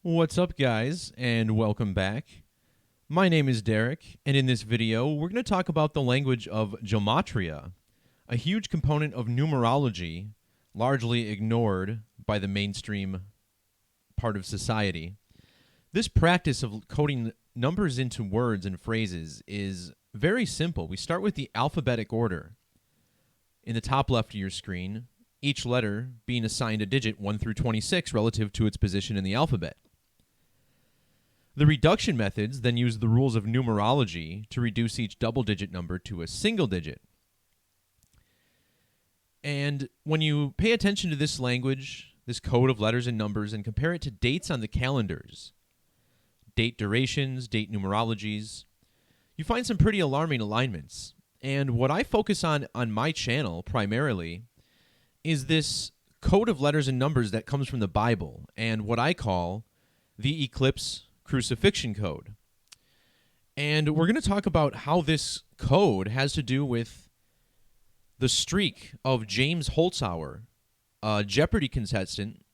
What's up, guys, and welcome back. My name is Derek, and in this video, we're going to talk about the language of Gematria, a huge component of numerology, largely ignored by the mainstream part of society. This practice of coding numbers into words and phrases is very simple. We start with the alphabetic order. In the top left of your screen, each letter being assigned a digit 1 through 26 relative to its position in the alphabet. The reduction methods then use the rules of numerology to reduce each double-digit number to a single digit. And when you pay attention to this language, this code of letters and numbers, and compare it to dates on the calendars, date durations, date numerologies, you find some pretty alarming alignments. And what I focus on my channel primarily is this code of letters and numbers that comes from the Bible and what I call the eclipse crucifixion code. And we're going to talk about how this code has to do with the streak of James Holzhauer, a Jeopardy contestant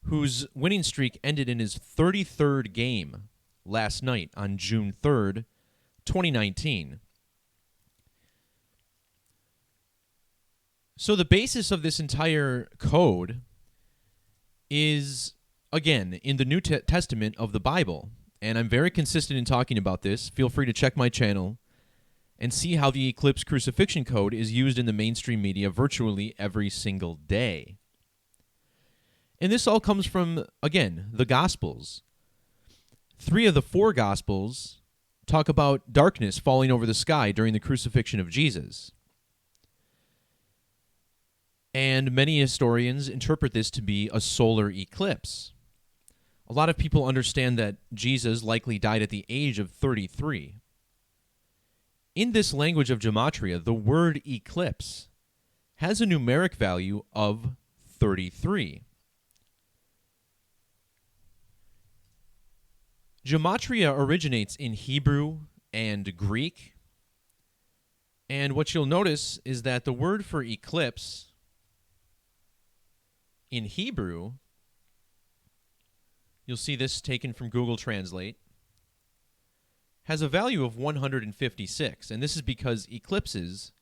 whose winning streak ended in his 33rd game last night on June 3rd, 2019. So the basis of this entire code is, again, in the New Testament of the Bible. And I'm very consistent in talking about this. Feel free to check my channel and see how the eclipse crucifixion code is used in the mainstream media virtually every single day. And this all comes from, again, the Gospels. 3 of the 4 Gospels talk about darkness falling over the sky during the crucifixion of Jesus. And many historians interpret this to be a solar eclipse. A lot of people understand that Jesus likely died at the age of 33. In this language of Gematria, the word eclipse has a numeric value of 33. Gematria originates in Hebrew and Greek. And what you'll notice is that the word for eclipse in Hebrew, you'll see this taken from Google Translate, has a value of 156. And this is because eclipses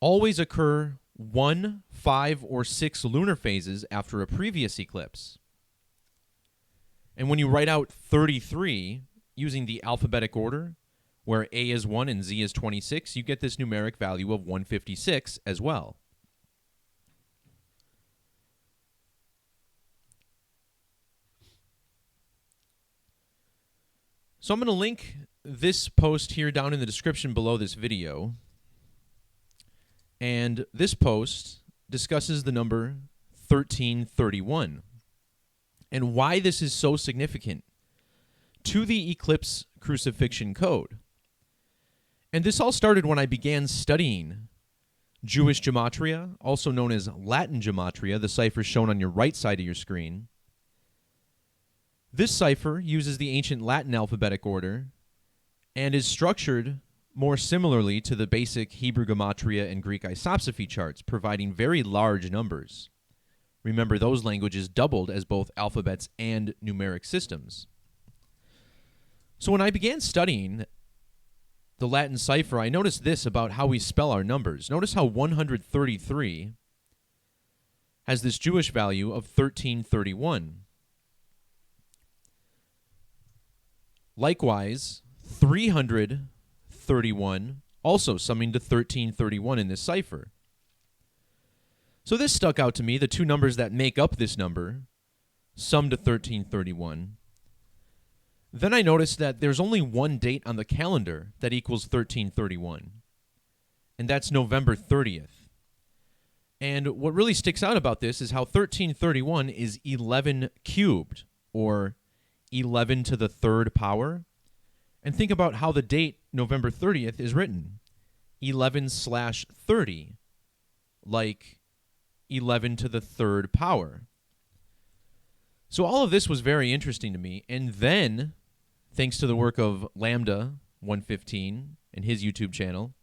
always occur 1, 5, or 6 lunar phases after a previous eclipse. And when you write out 33 using the alphabetic order, where A is 1 and Z is 26, you get this numeric value of 156 as well. So I'm going to link this post here down in the description below this video. And this post discusses the number 1331 and why this is so significant to the eclipse crucifixion code. And this all started when I began studying Jewish Gematria, also known as Latin Gematria, the cipher shown on your right side of your screen. This cipher uses the ancient Latin alphabetic order and is structured more similarly to the basic Hebrew Gematria and Greek isopsephy charts, providing very large numbers. Remember, those languages doubled as both alphabets and numeric systems. So when I began studying the Latin cipher, I noticed this about how we spell our numbers. Notice how 133 has this Jewish value of 1331. Likewise, 331 also summing to 1331 in this cipher. So this stuck out to me, the two numbers that make up this number, sum to 1331. Then I noticed that there's only one date on the calendar that equals 1331, and that's November 30th. And what really sticks out about this is how 1331 is 11 cubed, or 11 to the 3rd power. And think about how the date November 30th is written. 11/30, like 11 to the 3rd power. So all of this was very interesting to me. And then, thanks to the work of Lambda 115 and his YouTube channel,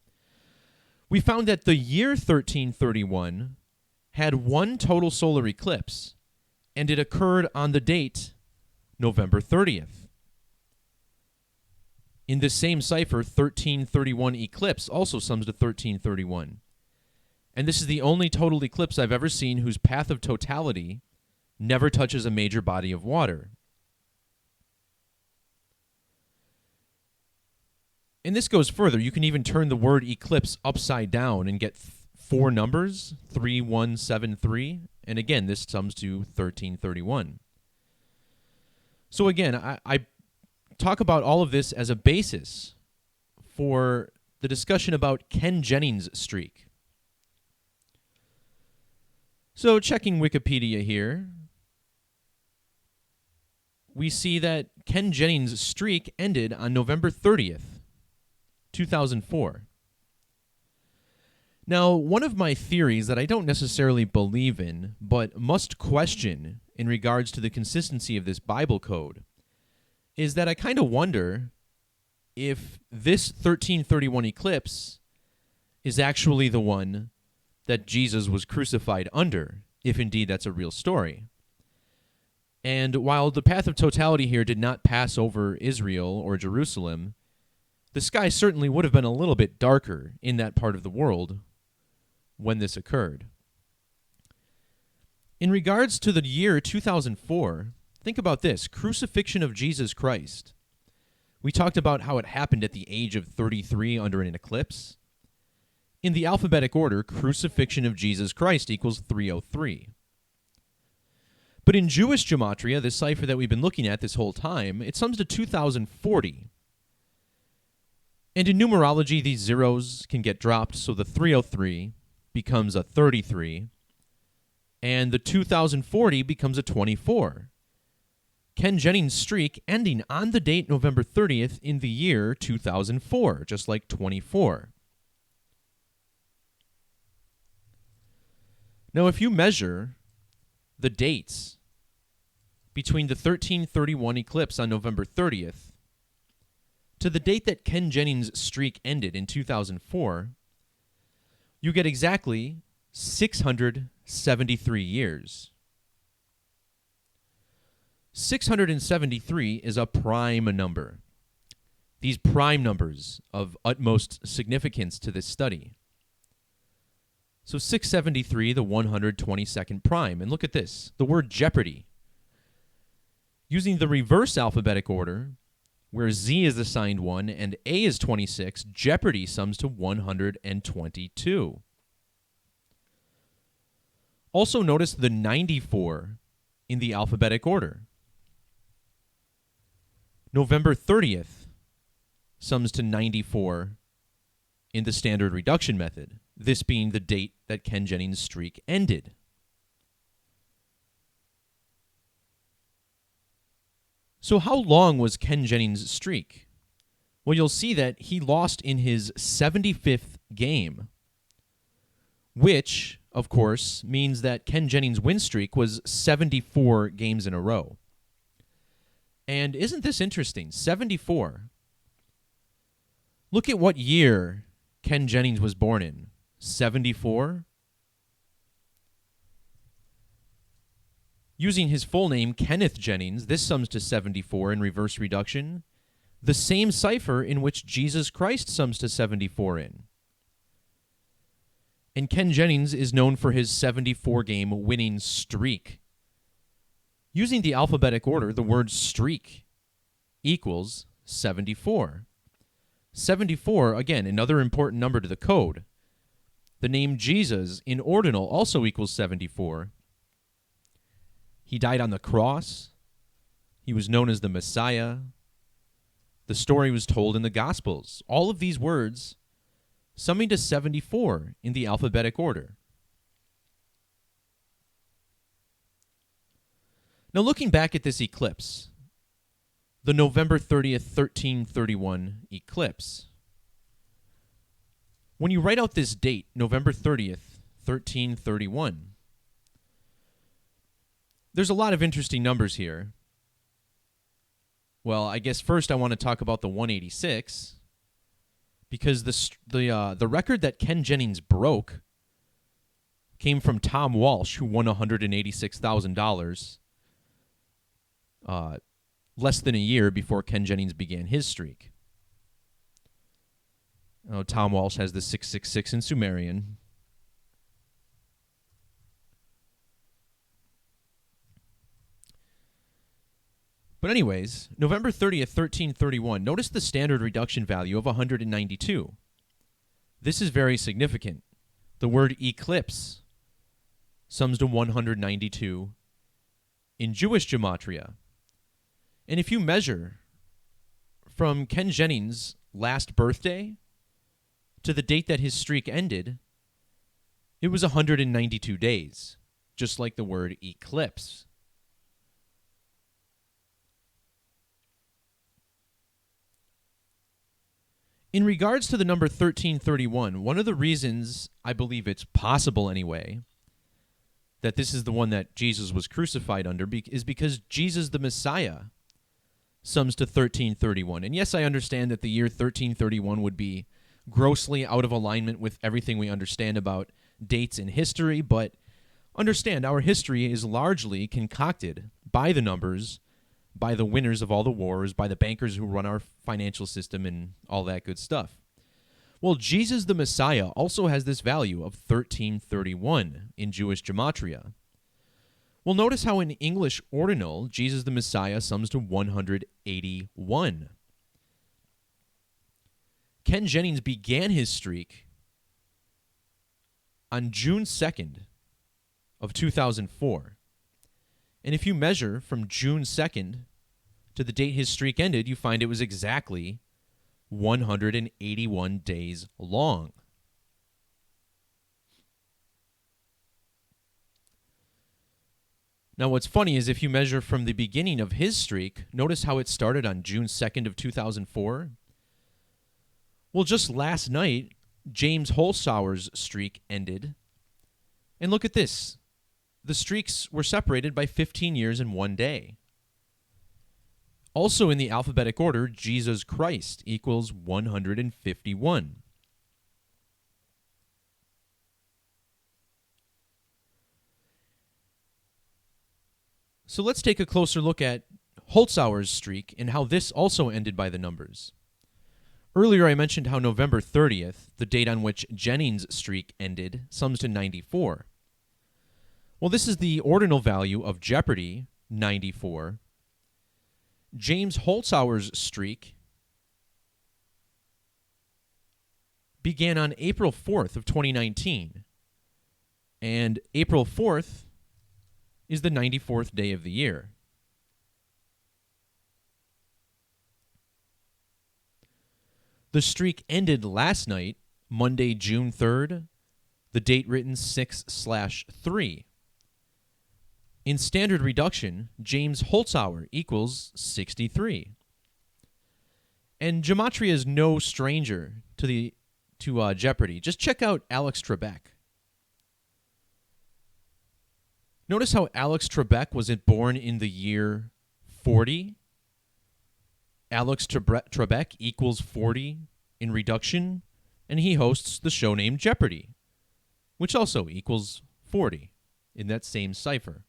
we found that the year 1331 had one total solar eclipse, and it occurred on the date November 30th. In this same cipher, 1331 eclipse also sums to 1331. And this is the only total eclipse I've ever seen whose path of totality never touches a major body of water. And this goes further. You can even turn the word eclipse upside down and get four numbers, 3173. And again, this sums to 1331. So again, I talk about all of this as a basis for the discussion about Ken Jennings' streak. So checking Wikipedia here, we see that Ken Jennings' streak ended on November 30th, 2004. Now, one of my theories that I don't necessarily believe in, but must question in regards to the consistency of this Bible code, is that I kind of wonder if this 1331 eclipse is actually the one that Jesus was crucified under, if indeed that's a real story. And while the path of totality here did not pass over Israel or Jerusalem, the sky certainly would have been a little bit darker in that part of the world when this occurred. In regards to the year 2004, think about this: crucifixion of Jesus Christ. We talked about how it happened at the age of 33 under an eclipse. In the alphabetic order, crucifixion of Jesus Christ equals 303. But in Jewish Gematria, this cipher that we've been looking at this whole time, it sums to 2040. And in numerology, these zeros can get dropped, so the 303 becomes a 33, and the 2040 becomes a 24. Ken Jennings' streak ending on the date November 30th in the year 2004, just like 24. Now, if you measure the dates between the 1331 eclipse on November 30th to the date that Ken Jennings' streak ended in 2004, you get exactly 673 years. 673 is a prime number. These prime numbers of utmost significance to this study. So 673, the 122nd prime. And look at this, the word Jeopardy. Using the reverse alphabetic order, where Z is assigned 1 and A is 26, Jeopardy sums to 122. Also notice the 94 in the alphabetic order. November 30th sums to 94 in the standard reduction method, this being the date that Ken Jennings' streak ended. So how long was Ken Jennings' streak? Well, you'll see that he lost in his 75th game, which, of course, means that Ken Jennings' win streak was 74 games in a row. And isn't this interesting? 74. Look at what year Ken Jennings was born in. 74. Using his full name, Kenneth Jennings, this sums to 74 in reverse reduction, the same cipher in which Jesus Christ sums to 74 in. And Ken Jennings is known for his 74-game winning streak. Using the alphabetic order, the word streak equals 74. 74, again, another important number to the code. The name Jesus in ordinal also equals 74. He died on the cross. He was known as the Messiah. The story was told in the Gospels. All of these words summing to 74 in the alphabetic order. Now, looking back at this eclipse, the November 30th, 1331 eclipse, when you write out this date, November 30th, 1331, there's a lot of interesting numbers here. Well, I guess first I want to talk about the 186, because the record that Ken Jennings broke came from Tom Walsh, who won $186,000 less than a year before Ken Jennings began his streak. Oh, Tom Walsh has the 666 in Sumerian. But anyways, November 30th, 1331, notice the standard reduction value of 192. This is very significant. The word eclipse sums to 192 in Jewish Gematria. And if you measure from Ken Jennings' last birthday to the date that his streak ended, it was 192 days, just like the word eclipse. In regards to the number 1331, one of the reasons I believe it's possible anyway that this is the one that Jesus was crucified under is because Jesus the Messiah sums to 1331. And yes, I understand that the year 1331 would be grossly out of alignment with everything we understand about dates in history, but understand our history is largely concocted by the numbers, by the winners of all the wars, by the bankers who run our financial system and all that good stuff. Well, Jesus the Messiah also has this value of 1331 in Jewish Gematria. Well, notice how in English ordinal, Jesus the Messiah sums to 181. Ken Jennings began his streak on June 2nd of 2004. And if you measure from June 2nd to the date his streak ended, you find it was exactly 181 days long. Now, what's funny is if you measure from the beginning of his streak, notice how it started on June 2nd of 2004. Well, just last night, James Holzhauer's streak ended. And look at this. The streaks were separated by 15 years and 1 day. Also in the alphabetic order, Jesus Christ equals 151. So let's take a closer look at Holzhauer's streak and how this also ended by the numbers. Earlier I mentioned how November 30th, the date on which Jennings' streak ended, sums to 94. Well, this is the ordinal value of Jeopardy, 94. James Holzhauer's streak began on April 4th of 2019. And April 4th is the 94th day of the year. The streak ended last night, Monday, June 3rd, the date written 6/3. In standard reduction, James Holzhauer equals 63. And Gematria is no stranger to Jeopardy. Just check out Alex Trebek. Notice how Alex Trebek was born in the year 40. Alex Trebek equals 40 in reduction, and he hosts the show named Jeopardy, which also equals 40 in that same cipher.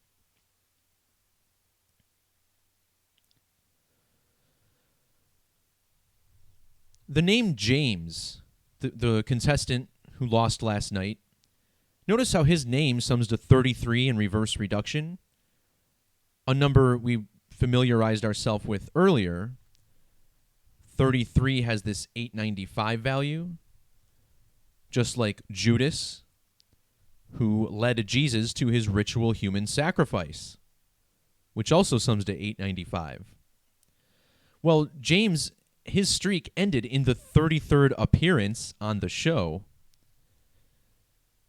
The name James, the contestant who lost last night, notice how his name sums to 33 in reverse reduction, a number we familiarized ourselves with earlier. 33 has this 895 value, just like Judas, who led Jesus to his ritual human sacrifice, which also sums to 895. Well, James, his streak ended in the 33rd appearance on the show.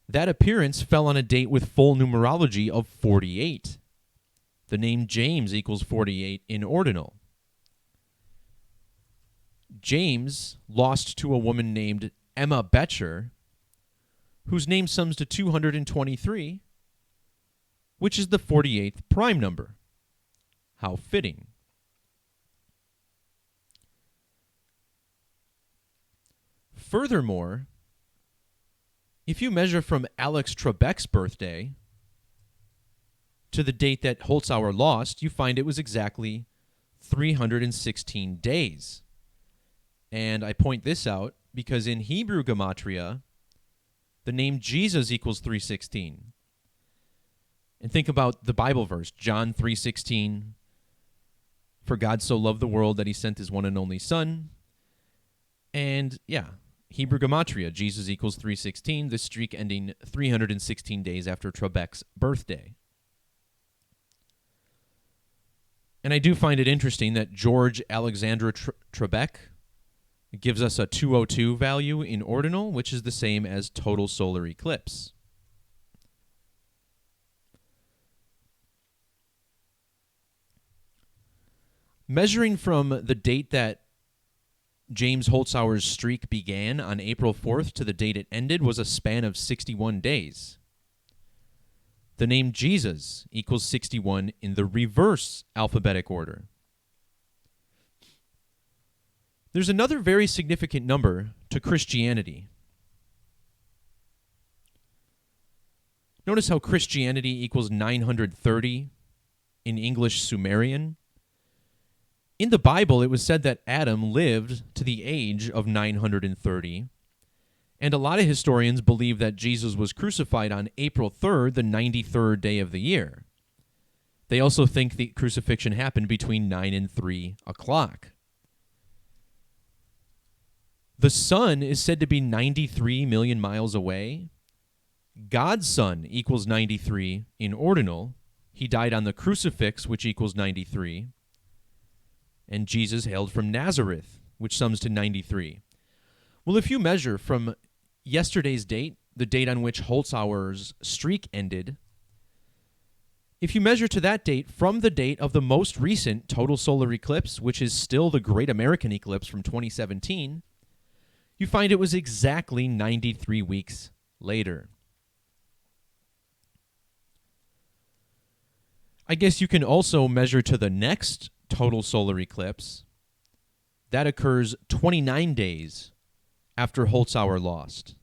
That appearance fell on a date with full numerology of 48. The name James equals 48 in ordinal. James lost to a woman named Emma Betcher, whose name sums to 223, which is the 48th prime number. How fitting. Furthermore, if you measure from Alex Trebek's birthday to the date that Holzhauer lost, you find it was exactly 316 days. And I point this out because in Hebrew Gematria, the name Jesus equals 316. And think about the Bible verse, John 3:16. For God so loved the world that he sent his one and only Son. And yeah, Hebrew Gematria, Jesus equals 316, this streak ending 316 days after Trebek's birthday. And I do find it interesting that George Alexander Trebek gives us a 202 value in ordinal, which is the same as total solar eclipse. Measuring from the date that James Holzhauer's streak began on April 4th to the date it ended was a span of 61 days. The name Jesus equals 61 in the reverse alphabetic order. There's another very significant number to Christianity. Notice how Christianity equals 930 in English Sumerian. In the Bible, it was said that Adam lived to the age of 930, and a lot of historians believe that Jesus was crucified on April 3rd, the 93rd day of the year. They also think the crucifixion happened between 9 and 3 o'clock. The sun is said to be 93 million miles away. God's sun equals 93 in ordinal. He died on the crucifix, which equals 93. And Jesus hailed from Nazareth, which sums to 93. Well, if you measure from yesterday's date, the date on which Holzhauer's streak ended, if you measure to that date from the date of the most recent total solar eclipse, which is still the Great American Eclipse from 2017, you find it was exactly 93 weeks later. I guess you can also measure to the next total solar eclipse. That occurs 29 days after Holzhauer lost.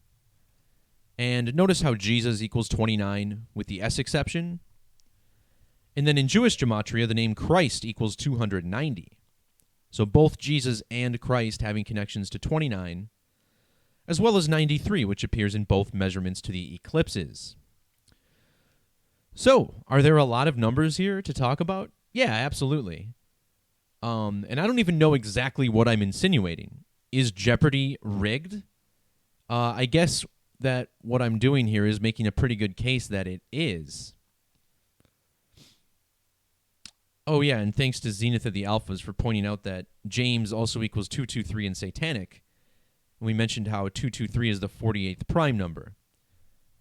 And notice how Jesus equals 29 with the S exception. And then in Jewish Gematria, the name Christ equals 290. So both Jesus and Christ having connections to 29, as well as 93, which appears in both measurements to the eclipses. So, are there a lot of numbers here to talk about? Yeah, absolutely. And I don't even know exactly what I'm insinuating. Is Jeopardy rigged? I guess that what I'm doing here is making a pretty good case that it is. Oh, yeah, and thanks to Zenith of the Alphas for pointing out that James also equals 223 in Satanic. And we mentioned how 223 is the 48th prime number.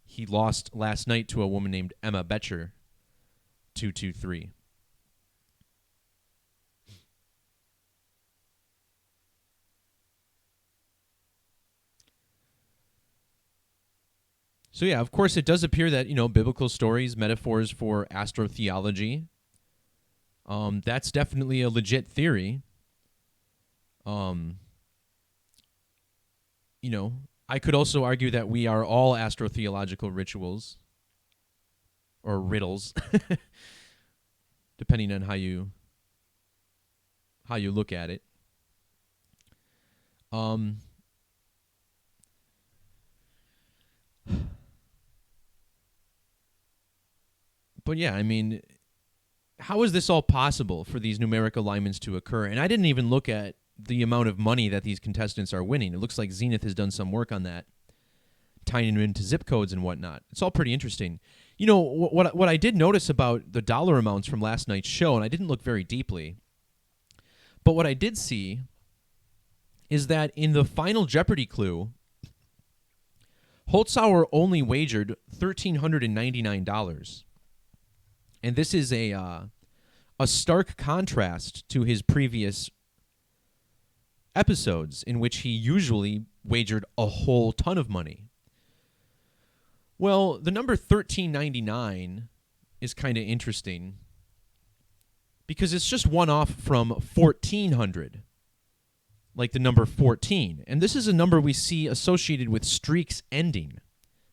He lost last night to a woman named Emma Betcher, 223. So yeah, of course, it does appear that, biblical stories, metaphors for astrotheology, that's definitely a legit theory. I could also argue that we are all astrotheological rituals, or riddles, depending on how you look at it. But yeah, I mean, how is this all possible for these numeric alignments to occur? And I didn't even look at the amount of money that these contestants are winning. It looks like Zenith has done some work on that, tying them into zip codes and whatnot. It's all pretty interesting. What I did notice about the dollar amounts from last night's show, and I didn't look very deeply, but what I did see is that in the final Jeopardy clue, Holzhauer only wagered $1,399. And this is a stark contrast to his previous episodes in which he usually wagered a whole ton of money. Well, the number 1399 is kind of interesting because it's just one off from 1400, like the number 14. And this is a number we see associated with streaks ending.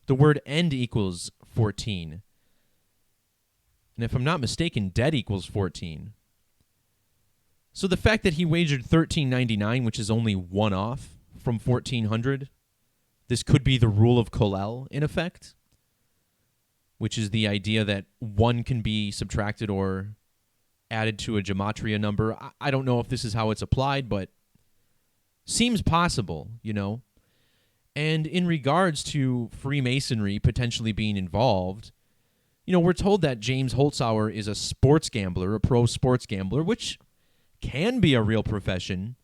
The word end equals 14. And if I'm not mistaken, dead equals 14. So the fact that he wagered $13.99, which is only one off from 1400, this could be the rule of Colel in effect, which is the idea that one can be subtracted or added to a Gematria number. I don't know if this is how it's applied, but seems possible, you know. And in regards to Freemasonry potentially being involved, you know, we're told that James Holzhauer is a sports gambler, a pro sports gambler, which can be a real profession.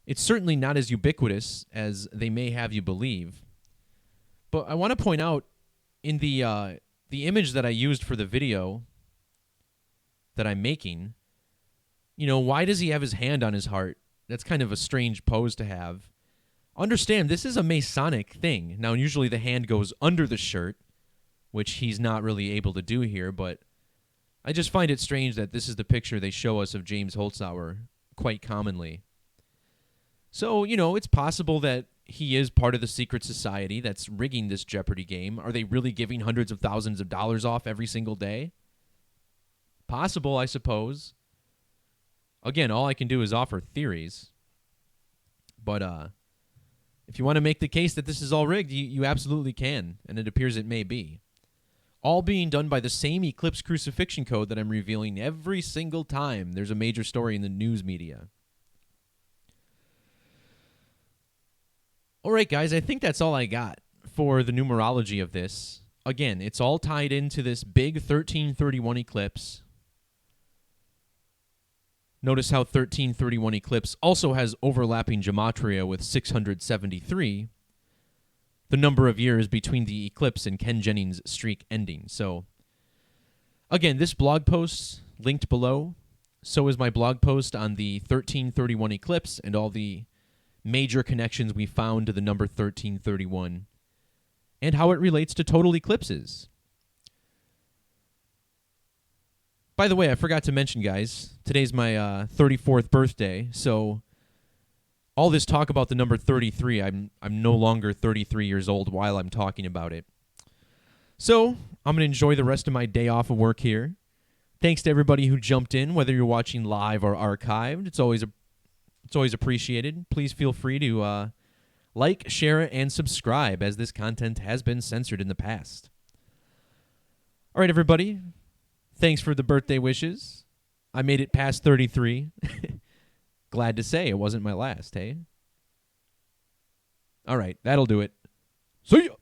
It's certainly not as ubiquitous as they may have you believe. But I want to point out in the image that I used for the video that I'm making, you know, why does he have his hand on his heart? That's kind of a strange pose to have. Understand, this is a Masonic thing. Now, usually the hand goes under the shirt, which he's not really able to do here, but I just find it strange that this is the picture they show us of James Holzhauer quite commonly. So, you know, it's possible that he is part of the secret society that's rigging this Jeopardy game. Are they really giving hundreds of thousands of dollars off every single day? Possible, I suppose. Again, all I can do is offer theories. But if you want to make the case that this is all rigged, you absolutely can, and it appears it may be. All being done by the same Eclipse crucifixion code that I'm revealing every single time there's a major story in the news media. All right, guys, I think that's all I got for the numerology of this. Again, it's all tied into this big 1331 eclipse. Notice how 1331 eclipse also has overlapping gematria with 673, the number of years between the eclipse and Ken Jennings' streak ending. So, again, this blog post linked below. So is my blog post on the 1331 eclipse and all the major connections we found to the number 1331 and how it relates to total eclipses. By the way, I forgot to mention, guys, today's my 34th birthday, so all this talk about the number 33, I'm no longer 33 years old while I'm talking about it. So I'm going to enjoy the rest of my day off of work here. Thanks to everybody who jumped in, whether you're watching live or archived. It's always appreciated. Please feel free to like, share, and subscribe, as this content has been censored in the past. All right, everybody. Thanks for the birthday wishes. I made it past 33. Glad to say it wasn't my last, hey? All right, that'll do it. See ya!